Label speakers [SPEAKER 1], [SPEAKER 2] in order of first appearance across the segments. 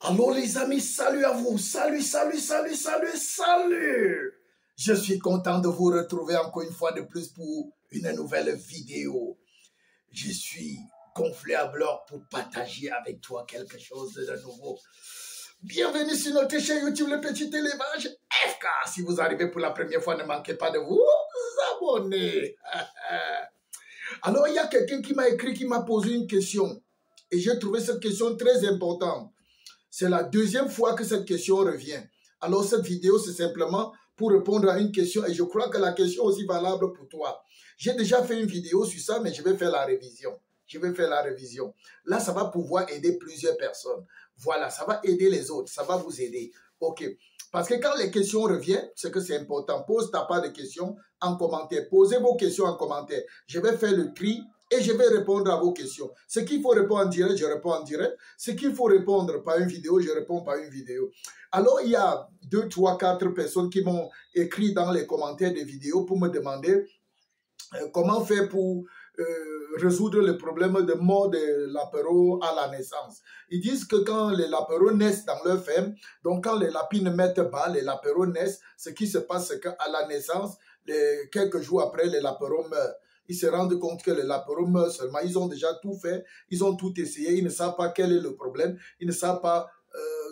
[SPEAKER 1] Alors les amis, salut à vous, salut. Je suis content de vous retrouver encore une fois de plus pour une nouvelle vidéo. Je suis gonflé à bloc pour partager avec toi quelque chose de nouveau. Bienvenue sur notre chaîne YouTube Le Petit Élevage FK. Si vous arrivez pour la première fois, ne manquez pas de vous abonner. Alors il y a quelqu'un qui m'a écrit, qui m'a posé une question. Et j'ai trouvé cette question très importante. C'est la deuxième fois que cette question revient. Alors, cette vidéo, c'est simplement pour répondre à une question et je crois que la question est aussi valable pour toi. J'ai déjà fait une vidéo sur ça, mais je vais faire la révision. Là, ça va pouvoir aider plusieurs personnes. Voilà, ça va aider les autres, ça va vous aider. OK. Parce que quand les questions reviennent, c'est que c'est important. Pose ta part de questions en commentaire. Posez vos questions en commentaire. Je vais faire le tri et je vais répondre à vos questions. Ce qu'il faut répondre en direct, je réponds en direct. Ce qu'il faut répondre par une vidéo, je réponds par une vidéo. Alors, il y a 2, 3, 4 personnes qui m'ont écrit dans les commentaires des vidéos pour me demander comment faire pour résoudre le problème de mort de lapéros à la naissance. Ils disent que quand les lapéros naissent dans leur ferme, donc quand les lapines mettent bas, les lapéros naissent, ce qui se passe, c'est qu'à la naissance, quelques jours après, les lapéros meurent. Ils se rendent compte que les lapéros meurent seulement. Ils ont déjà tout fait, ils ont tout essayé, ils ne savent pas quel est le problème, ils ne savent pas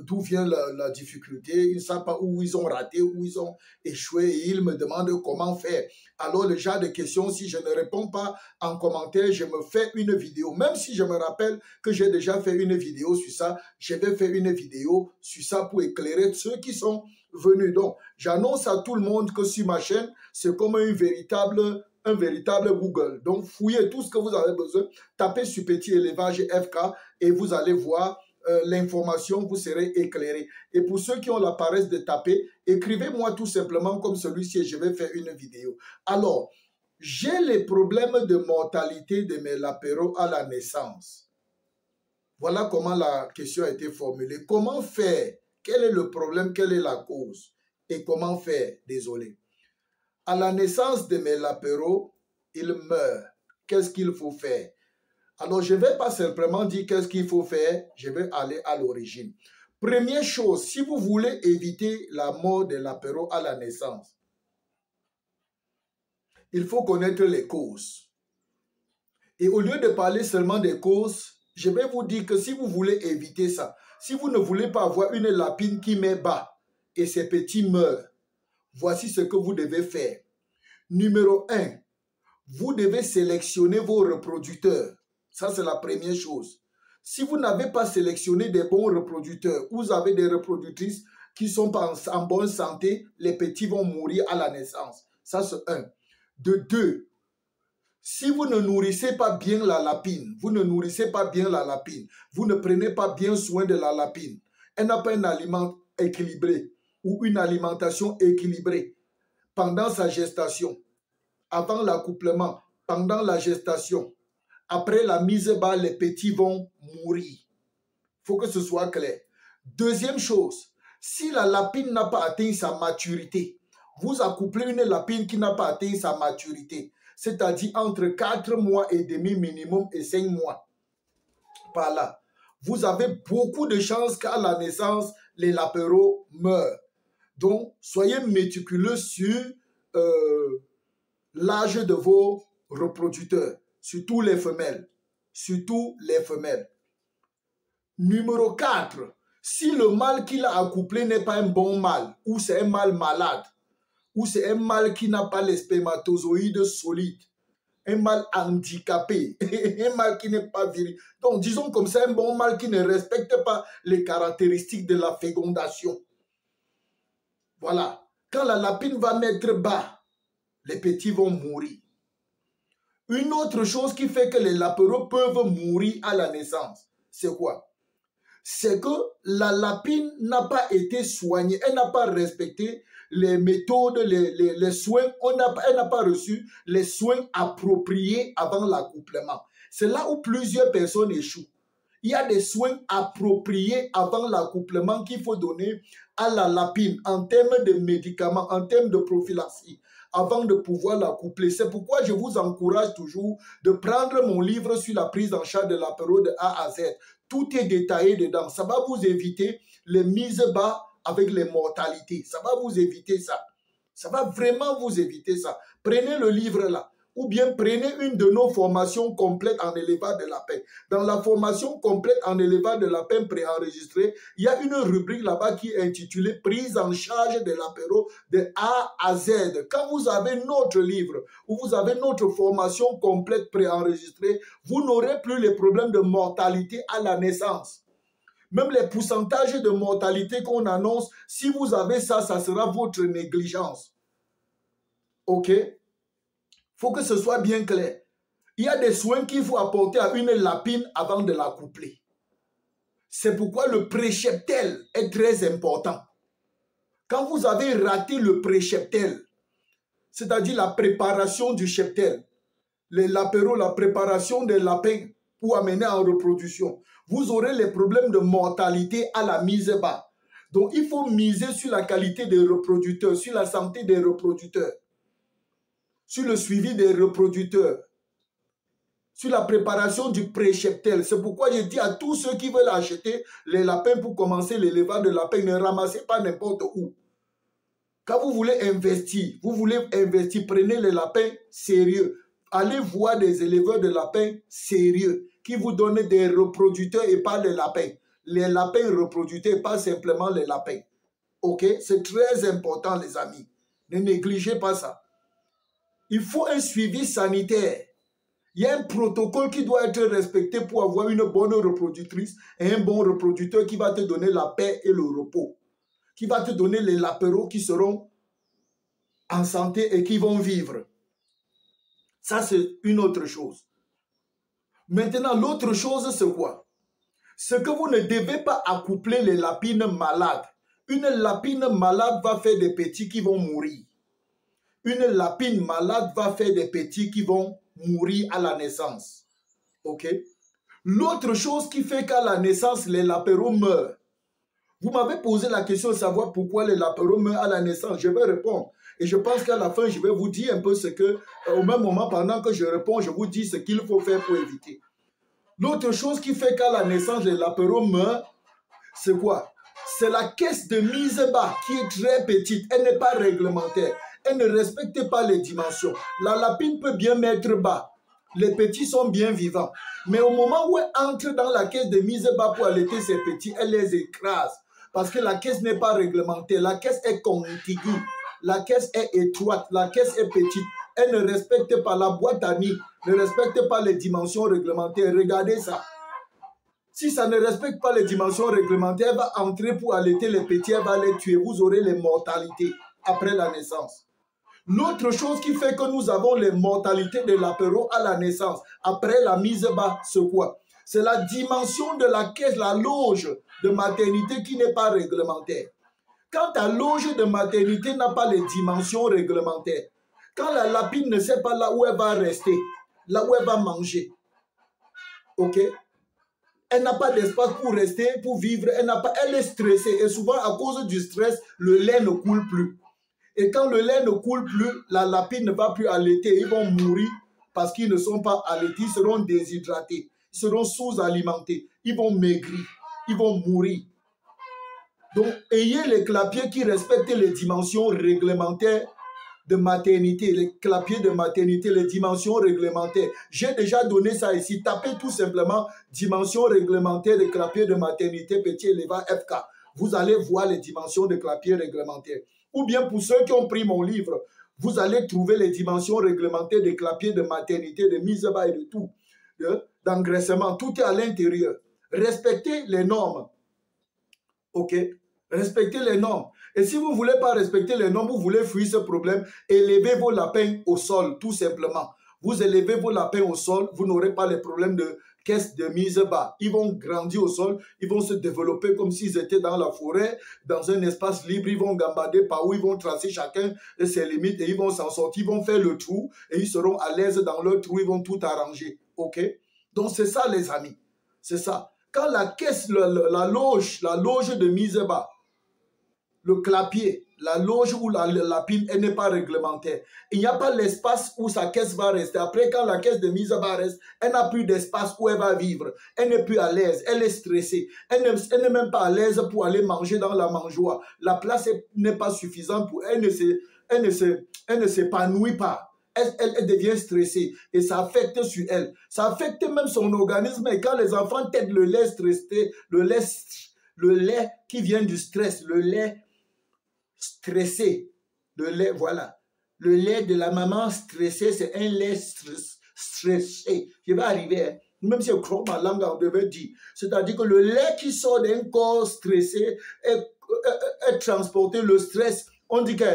[SPEAKER 1] d'où vient la difficulté, ils ne savent pas où ils ont raté, où ils ont échoué et ils me demandent comment faire. Alors le genre de questions, si je ne réponds pas en commentaire, je me fais une vidéo. Même si je me rappelle que j'ai déjà fait une vidéo sur ça, je vais faire une vidéo sur ça pour éclairer ceux qui sont venus. Donc, j'annonce à tout le monde que sur ma chaîne, c'est comme un véritable Google. Donc, fouillez tout ce que vous avez besoin, tapez sur Petit Élevage FK et vous allez voir l'information, vous serez éclairé. Et pour ceux qui ont la paresse de taper, écrivez-moi tout simplement comme celui-ci et je vais faire une vidéo. Alors, j'ai les problèmes de mortalité de mes lapéros à la naissance. Voilà comment la question a été formulée. Comment faire? Quel est le problème? Quelle est la cause? Et comment faire? Désolé. À la naissance de mes lapéros, ils meurent. Qu'est-ce qu'il faut faire? Alors, je ne vais pas simplement dire qu'est-ce qu'il faut faire, je vais aller à l'origine. Première chose, si vous voulez éviter la mort des lapéros à la naissance, il faut connaître les causes. Et au lieu de parler seulement des causes, je vais vous dire que si vous voulez éviter ça, si vous ne voulez pas avoir une lapine qui met bas et ses petits meurent, voici ce que vous devez faire. Numéro 1, vous devez sélectionner vos reproducteurs. Ça, c'est la première chose. Si vous n'avez pas sélectionné des bons reproducteurs, vous avez des reproductrices qui sont en bonne santé, les petits vont mourir à la naissance. Ça, c'est 1. De 2, si vous ne nourrissez pas bien la lapine, vous ne prenez pas bien soin de la lapine, elle n'a pas un aliment équilibré ou une alimentation équilibrée pendant sa gestation, avant l'accouplement, pendant la gestation, après la mise bas, les petits vont mourir. Il faut que ce soit clair. Deuxième chose, si la lapine n'a pas atteint sa maturité, vous accouplez une lapine qui n'a pas atteint sa maturité, c'est-à-dire entre 4 mois et demi minimum et 5 mois. Par là, vous avez beaucoup de chances qu'à la naissance, les lapéros meurent. Donc, soyez méticuleux sur l'âge de vos reproducteurs. Surtout les femelles. Numéro 4. Si le mâle qu'il a accouplé n'est pas un bon mâle, ou c'est un mâle malade, ou c'est un mâle qui n'a pas les spermatozoïdes solides, un mâle handicapé, un mâle qui n'est pas viril. Donc, disons comme ça, un bon mâle qui ne respecte pas les caractéristiques de la fécondation. Voilà. Quand la lapine va mettre bas, les petits vont mourir. Une autre chose qui fait que les lapéros peuvent mourir à la naissance, c'est quoi? C'est que la lapine n'a pas été soignée, elle n'a pas respecté les méthodes, les soins, elle n'a pas reçu les soins appropriés avant l'accouplement. C'est là où plusieurs personnes échouent. Il y a des soins appropriés avant l'accouplement qu'il faut donner à la lapine en termes de médicaments, en termes de prophylaxie. avant de pouvoir l'accoupler. C'est pourquoi je vous encourage toujours de prendre mon livre sur la prise en charge de l'apéro de A à Z. Tout est détaillé dedans. Ça va vous éviter les mises bas avec les mortalités. Ça va vous éviter ça. Ça va vraiment vous éviter ça. Prenez le livre là. Ou bien prenez une de nos formations complètes en élevage de la paix. Dans la formation complète en élevage de la paix préenregistrée, il y a une rubrique là-bas qui est intitulée « Prise en charge de l'apéro de A à Z ». Quand vous avez notre livre ou vous avez notre formation complète préenregistrée, vous n'aurez plus les problèmes de mortalité à la naissance. Même les pourcentages de mortalité qu'on annonce, si vous avez ça, ça sera votre négligence. OK? Faut que ce soit bien clair. Il y a des soins qu'il faut apporter à une lapine avant de l'accoupler. C'est pourquoi le précheptel est très important. Quand vous avez raté le précheptel, c'est-à-dire la préparation du cheptel, l'apéro, la préparation des lapins pour amener en reproduction, vous aurez les problèmes de mortalité à la mise bas. Donc, il faut miser sur la qualité des reproducteurs, sur la santé des reproducteurs, sur le suivi des reproducteurs, sur la préparation du précheptel. C'est pourquoi je dis à tous ceux qui veulent acheter les lapins pour commencer l'élevage de lapins, ne ramassez pas n'importe où. Quand vous voulez investir, prenez les lapins sérieux. Allez voir des éleveurs de lapins sérieux qui vous donnent des reproducteurs et pas des lapins. Les lapins reproducteurs, pas simplement les lapins. OK? C'est très important, les amis. Ne négligez pas ça. Il faut un suivi sanitaire. Il y a un protocole qui doit être respecté pour avoir une bonne reproductrice et un bon reproducteur qui va te donner la paix et le repos, qui va te donner les lapéros qui seront en santé et qui vont vivre. Ça, c'est une autre chose. Maintenant, l'autre chose, c'est quoi? C'est que vous ne devez pas accoupler les lapines malades. Une lapine malade va faire des petits qui vont mourir. Une lapine malade va faire des petits qui vont mourir à la naissance. OK? L'autre chose qui fait qu'à la naissance, les lapéros meurent. Vous m'avez posé la question de savoir pourquoi les lapéros meurent à la naissance. Je vais répondre. Et je pense qu'à la fin, je vais vous dire un peu ce que, au même moment, pendant que je réponds, je vous dis ce qu'il faut faire pour éviter. L'autre chose qui fait qu'à la naissance, les lapéros meurent, c'est quoi? C'est la caisse de mise bas qui est très petite. Elle n'est pas réglementaire. Elle ne respecte pas les dimensions. La lapine peut bien mettre bas. Les petits sont bien vivants. Mais au moment où elle entre dans la caisse de mise bas pour allaiter ses petits, elle les écrase. Parce que la caisse n'est pas réglementée. La caisse est contiguë. La caisse est étroite. La caisse est petite. Elle ne respecte pas la boîte à nid. Ne respecte pas les dimensions réglementaires. Regardez ça. Si ça ne respecte pas les dimensions réglementaires, elle va entrer pour allaiter les petits. Elle va les tuer. Vous aurez les mortalités après la naissance. L'autre chose qui fait que nous avons les mortalités de l'apéro à la naissance, après la mise bas, c'est quoi? C'est la dimension de la caisse, la loge de maternité qui n'est pas réglementaire. Quand ta loge de maternité n'a pas les dimensions réglementaires, quand la lapine ne sait pas là où elle va rester, là où elle va manger, ok? Elle n'a pas d'espace pour rester, pour vivre, elle est stressée. Et souvent, à cause du stress, le lait ne coule plus. Et quand le lait ne coule plus, la lapine ne va plus allaiter. Ils vont mourir parce qu'ils ne sont pas allaités. Ils seront déshydratés. Ils seront sous-alimentés. Ils vont maigrir. Ils vont mourir. Donc, ayez les clapiers qui respectent les dimensions réglementaires de maternité. Les clapiers de maternité, les dimensions réglementaires. J'ai déjà donné ça ici. Tapez tout simplement dimensions réglementaires de clapiers de maternité petit élevage FK. Vous allez voir les dimensions de clapiers réglementaires. Ou bien pour ceux qui ont pris mon livre, vous allez trouver les dimensions réglementées des clapiers de maternité, de mise bas et de tout, d'engraissement. Tout est à l'intérieur. Respectez les normes. OK? Respectez les normes. Et si vous ne voulez pas respecter les normes, vous voulez fuir ce problème, élevez vos lapins au sol, tout simplement. Vous élevez vos lapins au sol, vous n'aurez pas les problèmes de caisse de mise bas. Ils vont grandir au sol, ils vont se développer comme s'ils étaient dans la forêt, dans un espace libre, ils vont gambader par où ils vont tracer chacun ses limites et ils vont s'en sortir, ils vont faire le trou et ils seront à l'aise dans leur trou, ils vont tout arranger. OK? Donc c'est ça les amis, c'est ça. Quand la caisse, la loge de mise bas, le clapier la loge ou la lapine, elle n'est pas réglementaire. Il n'y a pas l'espace où sa caisse va rester. Après, quand la caisse de mise va rester, elle n'a plus d'espace où elle va vivre. Elle n'est plus à l'aise, elle est stressée. Elle n'est même pas à l'aise pour aller manger dans la mangeoire. La place n'est pas suffisante pour elle. Elle ne s'épanouit pas. Elle devient stressée et ça affecte sur elle. Ça affecte même son organisme. Et quand les enfants têtent le lait stressé, le lait qui vient du stress, le lait stressé, le lait, voilà. Le lait de la maman stressée, c'est un lait stressé. Je vais arriver, hein. Même si je crois ma langue, on devait dire. C'est-à-dire que le lait qui sort d'un corps stressé est transporté, le stress. On dit que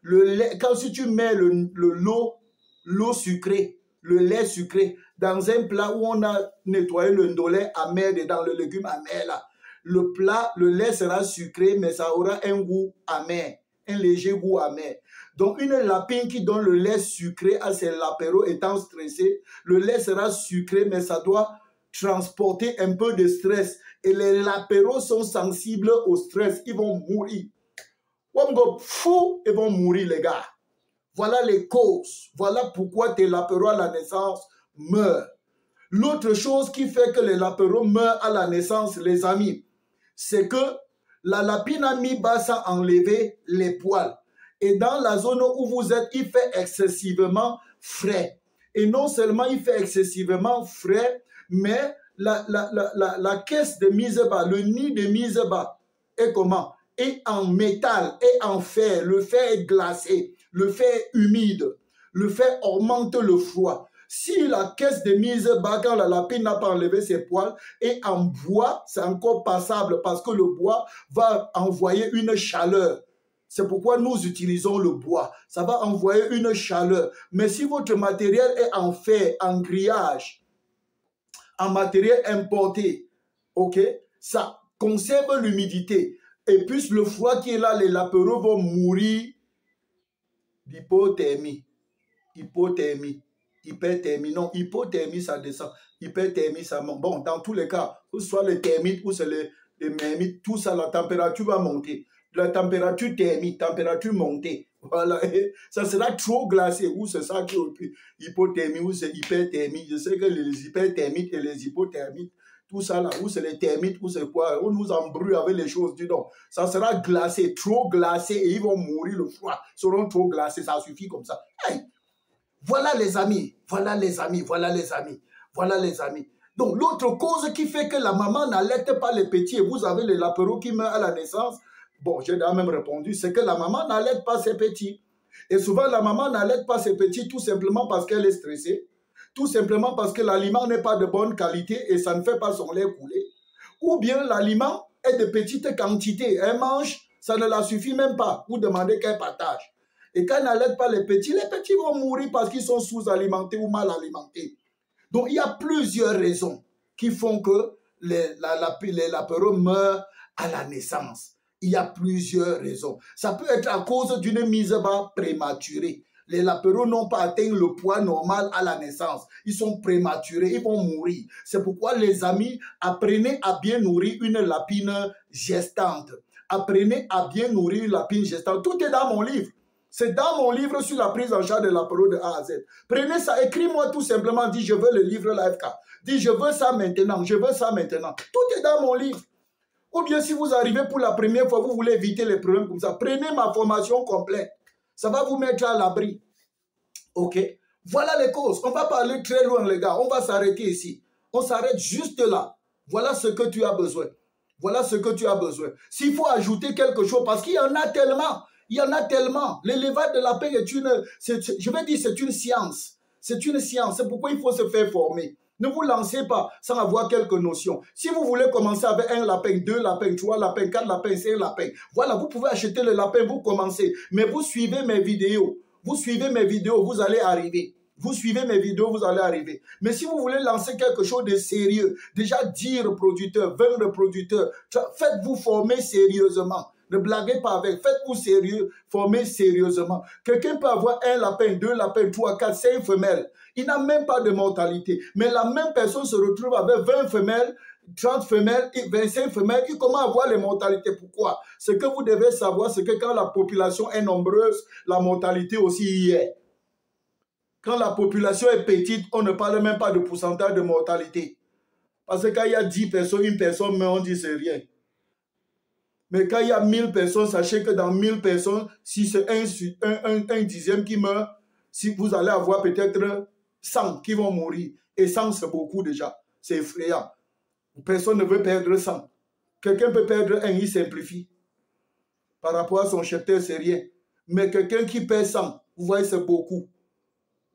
[SPEAKER 1] le lait, quand si tu mets l'eau sucrée, le lait sucré, dans un plat où on a nettoyé le ndolé amer dedans, le légume amer là, le lait sera sucré, mais ça aura un goût amer, un léger goût amer. Donc, une lapine qui donne le lait sucré à ses lapéros étant stressés, le lait sera sucré, mais ça doit transporter un peu de stress. Et les lapéros sont sensibles au stress, ils vont mourir. Ils vont mourir, les gars. Voilà les causes. Voilà pourquoi tes lapéros à la naissance meurent. L'autre chose qui fait que les lapéros meurent à la naissance, les amis, c'est que la lapine a mis basse à enlever les poils. Et dans la zone où vous êtes, il fait excessivement frais. Et non seulement il fait excessivement frais, mais la caisse de mise bas, le nid de mise bas, est comment? Est en métal, est en fer. Le fer est glacé, le fer est humide. Le fer augmente le froid. Si la caisse de mise bas, quand la lapine n'a pas enlevé ses poils, et en bois, c'est encore passable parce que le bois va envoyer une chaleur. C'est pourquoi nous utilisons le bois. Ça va envoyer une chaleur. Mais si votre matériel est en fer, en grillage, en matériel importé, ok, ça conserve l'humidité. Et puis le froid qui est là, les lapéros vont mourir d'hypothermie. Hypothermie. Hyperthermie, non, hypothermie, ça descend. Hyperthermie, ça monte. Bon, dans tous les cas, que ce soit les thermites ou c'est les mermites, tout ça, la température va monter. La température thermique, température montée. Voilà, et ça sera trop glacé. Ou c'est ça qui est hypothermie, ou c'est hyperthermie. Je sais que les hyperthermites et les hypothermites, tout ça là, ou c'est les thermites, ou c'est quoi, on nous embrouille avec les choses, dis donc. Ça sera glacé, trop glacé, et ils vont mourir le froid. Ils seront trop glacés, ça suffit comme ça. Hey! Voilà les amis, voilà les amis, voilà les amis, voilà les amis. Donc l'autre cause qui fait que la maman n'allaite pas les petits et vous avez les lapéros qui meurent à la naissance, bon, j'ai déjà même répondu, c'est que la maman n'allaite pas ses petits. Et souvent la maman n'allaite pas ses petits tout simplement parce qu'elle est stressée, tout simplement parce que l'aliment n'est pas de bonne qualité et ça ne fait pas son lait couler. Ou bien l'aliment est de petite quantité, elle mange, ça ne la suffit même pas, vous demandez qu'elle partage. Et quand elle n'allaite pas les petits vont mourir parce qu'ils sont sous-alimentés ou mal alimentés. Donc, il y a plusieurs raisons qui font que les lapéros meurent à la naissance. Il y a plusieurs raisons. Ça peut être à cause d'une mise bas prématurée. Les lapéros n'ont pas atteint le poids normal à la naissance. Ils sont prématurés, ils vont mourir. C'est pourquoi, les amis, apprenez à bien nourrir une lapine gestante. Apprenez à bien nourrir une lapine gestante. Tout est dans mon livre. C'est dans mon livre sur la prise en charge de l'apéro de A à Z. Prenez ça, écris-moi tout simplement, dis je veux le livre l'AFK. Dis je veux ça maintenant, je veux ça maintenant. Tout est dans mon livre. Ou bien si vous arrivez pour la première fois, vous voulez éviter les problèmes comme ça, prenez ma formation complète. Ça va vous mettre à l'abri. Ok? Voilà les causes. On va parler très loin les gars. On va s'arrêter ici. On s'arrête juste là. Voilà ce que tu as besoin. Voilà ce que tu as besoin. S'il faut ajouter quelque chose, parce qu'il y en a tellement. Il y en a tellement. L'élevage de lapin est je vais dire, c'est une science. C'est une science. C'est pourquoi il faut se faire former. Ne vous lancez pas sans avoir quelques notions. Si vous voulez commencer avec un lapin, 2 lapins, 3 lapins, 4 lapins, 5 lapins, voilà, vous pouvez acheter le lapin, vous commencez. Mais vous suivez mes vidéos. Vous suivez mes vidéos, vous allez arriver. Vous suivez mes vidéos, vous allez arriver. Mais si vous voulez lancer quelque chose de sérieux, déjà 10 reproducteurs, 20 reproducteurs, faites-vous former sérieusement. Ne blaguez pas avec, faites-vous sérieux, formez sérieusement. Quelqu'un peut avoir un lapin, 2 lapins, 3, 4, 5 femelles. Il n'a même pas de mortalité. Mais la même personne se retrouve avec 20 femelles,
[SPEAKER 2] 30 femelles, 25 femelles, ils commencent à voir les mortalités. Pourquoi? Ce que vous devez savoir, c'est que quand la population est nombreuse, la mortalité aussi y est. Quand la population est petite, on ne parle même pas de pourcentage de mortalité. Parce que quand il y a 10 personnes, une personne meurt, on dit c'est rien. Mais quand il y a 1000 personnes, sachez que dans 1000 personnes, si c'est un dixième qui meurt, si vous allez avoir peut-être 100 qui vont mourir. Et 100, c'est beaucoup déjà. C'est effrayant. Personne ne veut perdre 100. Quelqu'un peut perdre 1, il simplifie. Par rapport à son cheptel, c'est rien. Mais quelqu'un qui perd 100, vous voyez, c'est beaucoup.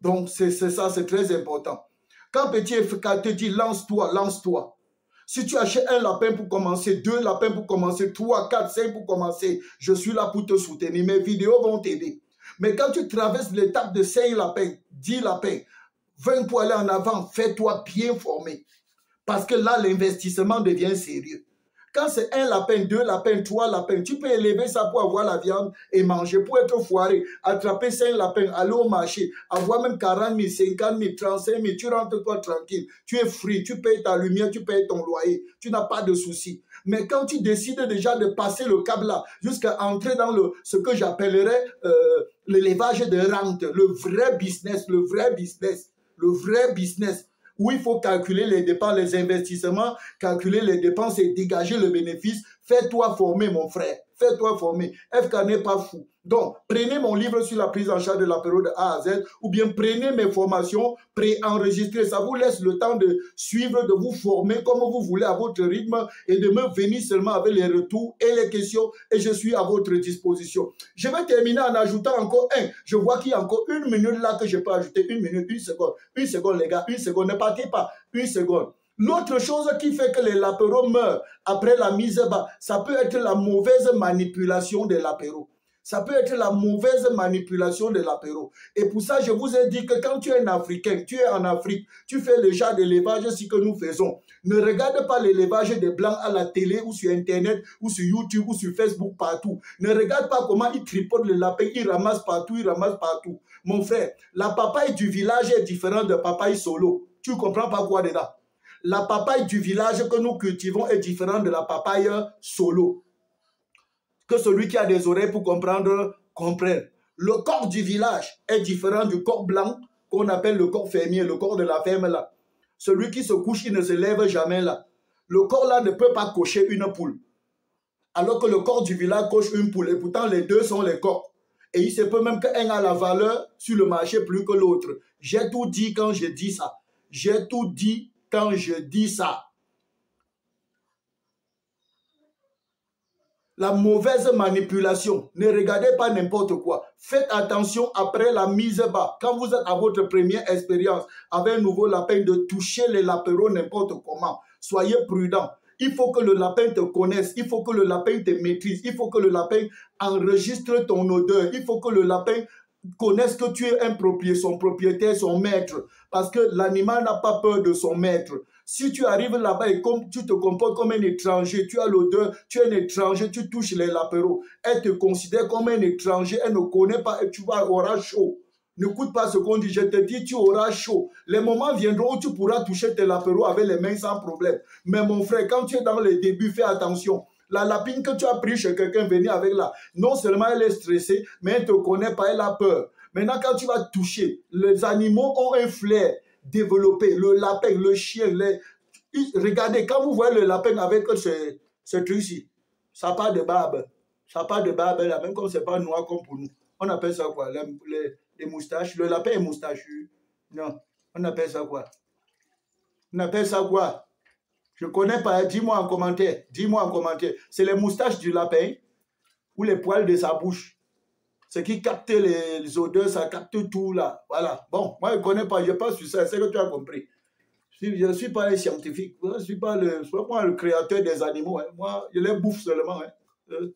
[SPEAKER 2] Donc, c'est ça, c'est très important. Quand Petit FK te dit lance-toi, lance-toi. Si tu achètes un lapin pour commencer, 2 lapins pour commencer, 3, 4, 5 pour commencer, je suis là pour te soutenir. Mes vidéos vont t'aider. Mais quand tu traverses l'étape de 5 lapins, 10 lapins, 20 pour aller en avant, fais-toi bien former. Parce que là, l'investissement devient sérieux. Quand c'est 1 lapin, 2 lapins, 3 lapins, tu peux élever ça pour avoir la viande et manger, pour être foiré, attraper 5 lapins, aller au marché, avoir même 40 000, 50 000, 35 000, tu rentres toi tranquille, tu es free, tu payes ta lumière, tu payes ton loyer, tu n'as pas de soucis. Mais quand tu décides déjà de passer le câble là, jusqu'à entrer dans ce que j'appellerais l'élevage de rente, le vrai business, où il faut calculer les dépenses, les investissements, calculer les dépenses et dégager le bénéfice. Fais-toi former, mon frère. Fais-toi former. FK n'est pas fou. Donc, prenez mon livre sur la prise en charge de l'apéro de A à Z ou bien prenez mes formations pré-enregistrées. Ça vous laisse le temps de suivre, de vous former comme vous voulez à votre rythme et de me venir seulement avec les retours et les questions et je suis à votre disposition. Je vais terminer en ajoutant encore un. Je vois qu'il y a encore 1 minute là que je peux ajouter. 1 minute, 1 seconde. 1 seconde les gars, 1 seconde. Ne partez pas. 1 seconde. L'autre chose qui fait que les lapéros meurent après la mise bas, ça peut être la mauvaise manipulation de l'apéro. Ça peut être la mauvaise manipulation de l'apéro. Et pour ça, je vous ai dit que quand tu es un Africain, tu es en Afrique, tu fais le genre d'élevage, ce que nous faisons. Ne regarde pas l'élevage des Blancs à la télé ou sur Internet ou sur YouTube ou sur Facebook partout. Ne regarde pas comment ils tripotent le lapin, ils ramassent partout, Mon frère, la papaye du village est différente de papaye solo. Tu ne comprends pas quoi dedans? La papaye du village que nous cultivons est différente de la papaye solo. Que celui qui a des oreilles pour comprendre, comprenne. Le corps du village est différent du corps blanc qu'on appelle le corps fermier, le corps de la ferme là. Celui qui se couche, il ne se lève jamais là. Le corps là ne peut pas cocher une poule. Alors que le corps du village coche une poule. Et pourtant, les deux sont les corps. Et il se peut même qu'un a la valeur sur le marché plus que l'autre. J'ai tout dit quand je dis ça. J'ai tout dit quand je dis ça. La mauvaise manipulation. Ne regardez pas n'importe quoi. Faites attention après la mise bas. Quand vous êtes à votre première expérience avec un nouveau lapin, de toucher les lapéros n'importe comment. Soyez prudent. Il faut que le lapin te connaisse. Il faut que le lapin te maîtrise. Il faut que le lapin enregistre ton odeur. Il faut que le lapin connaisse que tu es son propriétaire, son maître. Parce que l'animal n'a pas peur de son maître. Si tu arrives là-bas et comme tu te comportes comme un étranger, tu as l'odeur, tu es un étranger, tu touches les lapéros, elle te considère comme un étranger, elle ne connaît pas et tu auras chaud. N'écoute pas ce qu'on dit, je te dis, tu auras chaud. Les moments viendront où tu pourras toucher tes lapéros avec les mains sans problème. Mais mon frère, quand tu es dans les débuts, fais attention. La lapine que tu as pris chez quelqu'un, venir avec là, non seulement elle est stressée, mais elle ne te connaît pas, elle a peur. Maintenant, quand tu vas toucher, les animaux ont un flair développé. Le lapin, le chien, regardez, quand vous voyez le lapin avec ce truc-ci, ça n'a pas de barbe. Ça n'a pas de barbe là, même comme ce n'est pas noir comme pour nous. On appelle ça quoi? Les moustaches. Le lapin est moustachu. Non, on appelle ça quoi? On appelle ça quoi? Je ne connais pas, dis-moi en commentaire. Dis-moi en commentaire. C'est les moustaches du lapin ou les poils de sa bouche. Ce qui capte les odeurs, ça capte tout là. Voilà. Bon, moi je ne connais pas, je passe sur ça, c'est que tu as compris. Je ne suis pas un scientifique, je ne suis pas le créateur des animaux. Hein. Moi, je les bouffe seulement. Hein.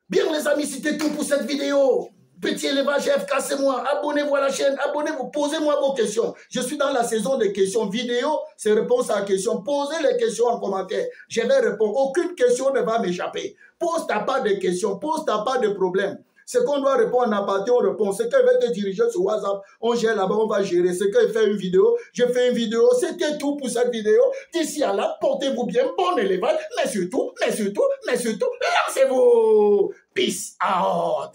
[SPEAKER 1] Bien les amis, c'était tout pour cette vidéo. Petit élevage FK, c'est moi. Abonnez-vous à la chaîne, abonnez-vous, posez-moi vos questions. Je suis dans la saison des questions vidéo, c'est réponse à la question. Posez les questions en commentaire, je vais répondre. Aucune question ne va m'échapper. Pose ta part de questions, pose ta part de problèmes.
[SPEAKER 2] Ce qu'on doit répondre en aparté, on répond. Ce qu'elle veut te diriger sur WhatsApp, on gère là-bas, on va gérer. Ce qu'elle fait une vidéo, je fais une vidéo. C'était tout pour cette vidéo. D'ici à là, portez-vous bien, bon élevage, mais surtout, lancez-vous. Peace out.